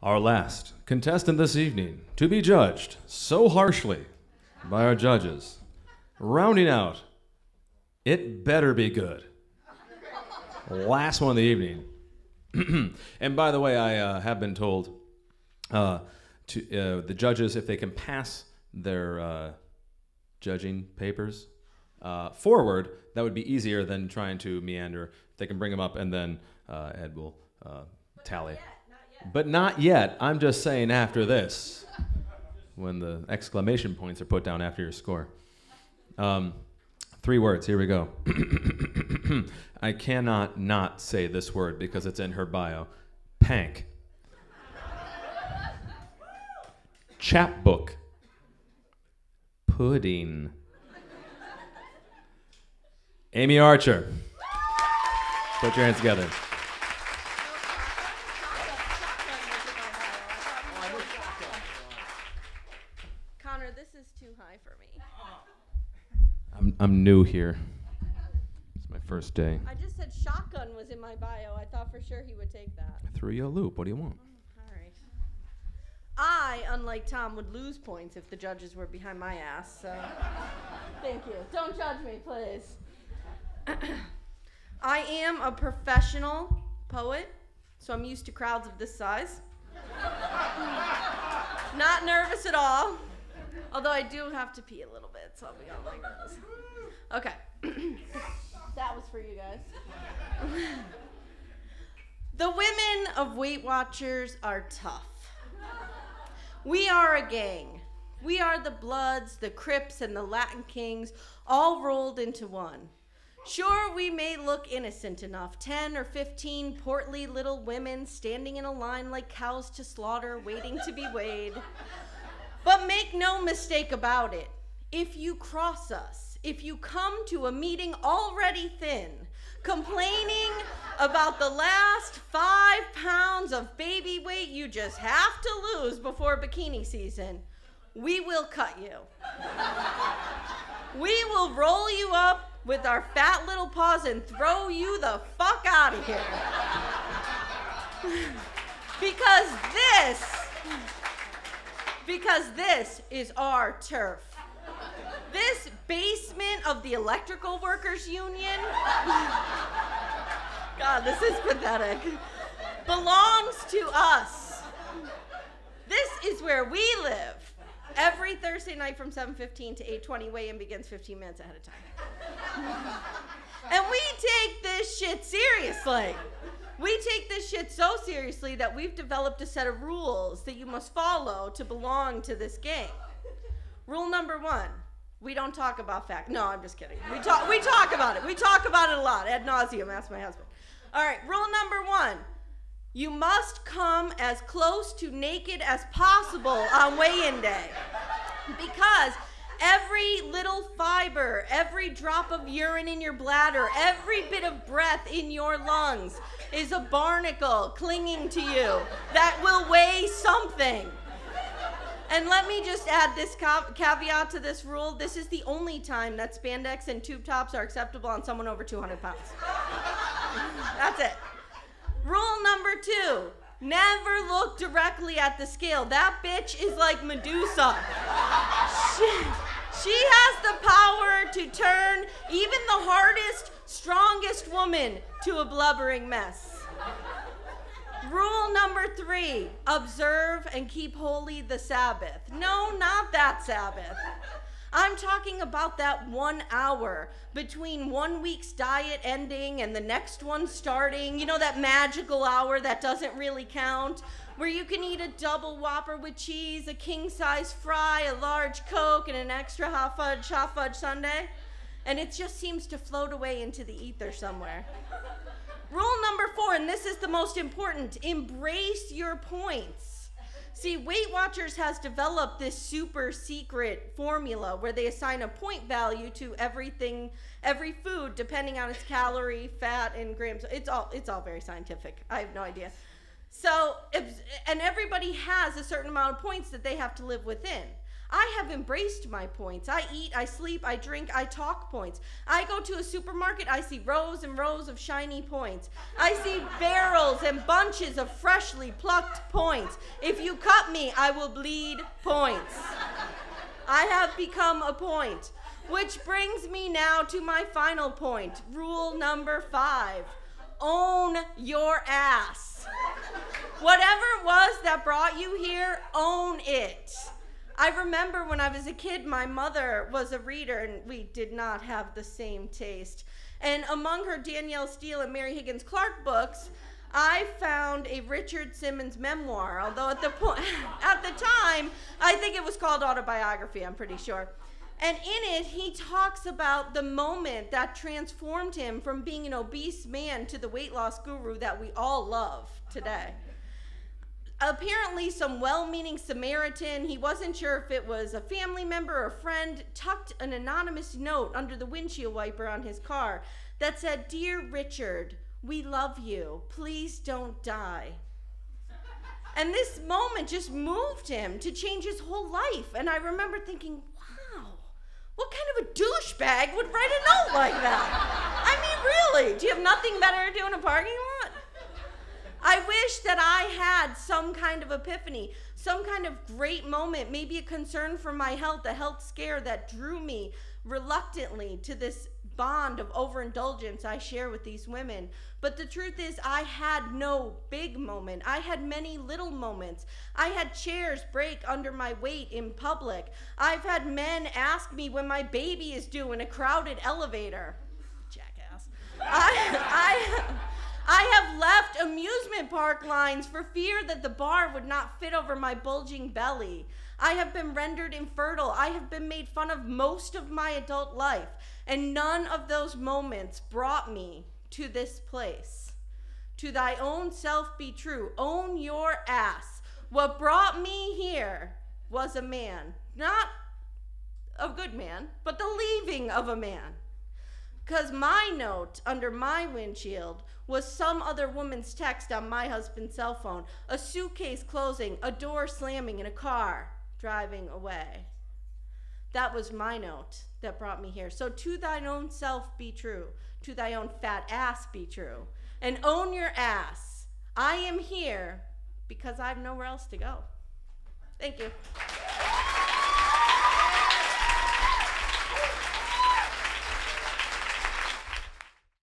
Our last contestant this evening to be judged so harshly by our judges, rounding out, it better be good. Last one of the evening. And by the way, I have been told to the judges, if they can pass their judging papers forward, that would be easier than trying to meander. They can bring them up, and then Ed will tally. Not yet. But not yet. I'm just saying after this, when the exclamation points are put down after your score. 3 words. Here we go. I cannot not say this word because it's in her bio. Pank. Chapbook. Pudding. Amy Archer. Put your hands together. Connor, this is too high for me. I'm new here. It's my first day. I just said shotgun was in my bio. I thought for sure he would take that. I threw you a loop. What do you want? All right. I, unlike Tom, would lose points if the judges were behind my ass, so thank you. Don't judge me, please. I am a professional poet, so I'm used to crowds of this size. Not nervous at all, although I do have to pee a little bit, so I'll be on like this. Okay. That was for you guys. The women of Weight Watchers are tough. We are a gang. We are the Bloods, the Crips, and the Latin Kings, all rolled into one. Sure, we may look innocent enough, 10 or 15 portly little women standing in a line like cows to slaughter, waiting to be weighed. But make no mistake about it. If you cross us, if you come to a meeting already thin, complaining about the last 5 pounds of baby weight you just have to lose before bikini season, we will cut you. We will roll you up with our fat little paws and throw you the fuck out of here. Because this is our turf. This basement of the Electrical Workers Union, God, this is pathetic, belongs to us. This is where we live. Every Thursday night from 7:15 to 8:20, weigh-in begins 15 minutes ahead of time. And we take this shit seriously. We take this shit so seriously that we've developed a set of rules that you must follow to belong to this gang. Rule number 1, we don't talk about facts. No, I'm just kidding. We talk about it. We talk about it a lot, ad nauseum, ask my husband. All right, rule number 1, you must come as close to naked as possible on weigh-in day. Because every little fiber, every drop of urine in your bladder, every bit of breath in your lungs is a barnacle clinging to you that will weigh something. And let me just add this caveat to this rule. This is the only time that spandex and tube tops are acceptable on someone over 200 pounds. That's it. Rule number 2, never look directly at the scale. That bitch is like Medusa. She has the power to turn even the hardest, strongest woman to a blubbering mess. Rule number 3, observe and keep holy the Sabbath. No, not that Sabbath. I'm talking about that 1 hour between 1 week's diet ending and the next one starting. You know, that magical hour that doesn't really count, where you can eat a double Whopper with cheese, a king-size fry, a large Coke, and an extra hot fudge sundae. And it just seems to float away into the ether somewhere. Rule number 4, and this is the most important, embrace your points. See, Weight Watchers has developed this super secret formula where they assign a point value to everything, every food, depending on its calorie, fat, and grams. It's all very scientific. I have no idea. So, and everybody has a certain amount of points that they have to live within. I have embraced my points. I eat, I sleep, I drink, I talk points. I go to a supermarket, I see rows and rows of shiny points. I see barrels and bunches of freshly plucked points. If you cut me, I will bleed points. I have become a point. Which brings me now to my final point, rule number 5. Own your ass. Whatever it was that brought you here, own it. I remember when I was a kid, my mother was a reader, and we did not have the same taste. And among her Danielle Steele and Mary Higgins Clark books, I found a Richard Simmons memoir, although at the time, I think it was called autobiography, I'm pretty sure. And in it, he talks about the moment that transformed him from being an obese man to the weight loss guru that we all love today. Apparently, some well-meaning Samaritan, he wasn't sure if it was a family member or a friend, tucked an anonymous note under the windshield wiper on his car that said, "Dear Richard, we love you. Please don't die." And this moment just moved him to change his whole life. And I remember thinking, wow, what kind of a douchebag would write a note like that? I mean, really, do you have nothing better to do in a parking lot? I wish that I had some kind of epiphany, some kind of great moment, maybe a concern for my health, a health scare that drew me reluctantly to this bond of overindulgence I share with these women. But the truth is, I had no big moment. I had many little moments. I had chairs break under my weight in public. I've had men ask me when my baby is due in a crowded elevator. Jackass. I have left amusement park lines for fear that the bar would not fit over my bulging belly. I have been rendered infertile. I have been made fun of most of my adult life, and none of those moments brought me to this place. To thy own self be true. Own your ass. What brought me here was a man. Not a good man, but the leaving of a man. Because my note under my windshield was some other woman's text on my husband's cell phone, a suitcase closing, a door slamming in a car driving away. That was my note that brought me here. So to thine own self be true. To thy own fat ass be true. And own your ass. I am here because I have nowhere else to go. Thank you.